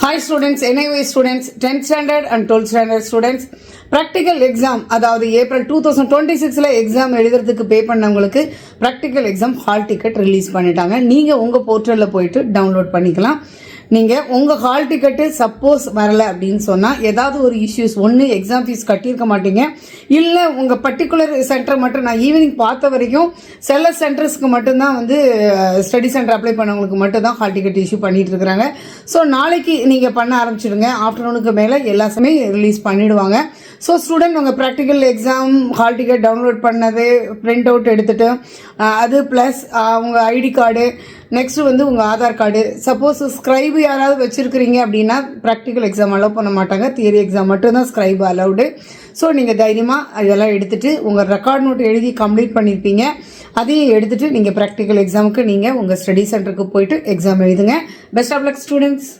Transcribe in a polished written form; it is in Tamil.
Hi students, NIOS students, 10th standard and 12th standard students, practical exam அதாவது ஏப்ரல் 2026ல எக்ஸாம் எழுதுறதுக்கு பே பண்ணவங்களுக்கு practical exam hall ticket release பண்ணிட்டாங்க. நீங்க உங்க போர்ட்டல்ல போயிட்டு டவுன்லோட் பண்ணிக்கலாம். நீங்கள் உங்கள் ஹால் டிக்கெட்டு சப்போஸ் வரலை அப்படின்னு சொன்னால் ஏதாவது ஒரு இஷ்யூஸ் ஒன்று எக்ஸாம் ஃபீஸ் கட்டியிருக்க மாட்டீங்க, இல்லை உங்கள் பர்டிகுலர் சென்டர் மட்டும் நான் ஈவினிங் பார்த்த வரைக்கும் சில சென்டர்ஸ்க்கு மட்டும்தான் வந்து ஸ்டடி சென்டர் அப்ளை பண்ணவங்களுக்கு மட்டும்தான் ஹால் டிக்கெட் இஷ்யூ பண்ணிட்டு இருக்கிறாங்க. ஸோ நாளைக்கு நீங்கள் பண்ண ஆரம்பிச்சிடுங்க. ஆஃப்டர்நூனுக்கு மேலே எல்லாமே ரிலீஸ் பண்ணிவிடுவாங்க. ஸோ ஸ்டூடெண்ட் உங்கள் practical exam hall ticket download பண்ணது பிரிண்ட் அவுட் எடுத்துகிட்டு அது ப்ளஸ் உங்கள் ஐடி கார்டு, நெக்ஸ்ட்டு வந்து உங்கள் ஆதார் கார்டு, சப்போஸ் ஸ்க்ரைபு யாராவது வச்சுருக்கிறீங்க அப்படின்னா ப்ராக்டிக்கல் எக்ஸாம் அலோவ் பண்ண மாட்டாங்க, தியரி எக்ஸாம் மட்டும்தான் ஸ்க்ரைபு அலௌடு. ஸோ நீங்கள் தைரியமாக இதெல்லாம் எடுத்துகிட்டு உங்கள் ரெக்கார்ட் நோட் எழுதி கம்ப்ளீட் பண்ணியிருப்பீங்க, அதையும் எடுத்துகிட்டு நீங்கள் ப்ராக்டிக்கல் எக்ஸாமுக்கு நீங்கள் உங்கள் ஸ்டடி சென்டருக்கு போயிட்டு எக்ஸாம் எழுதுங்க. Best of luck students.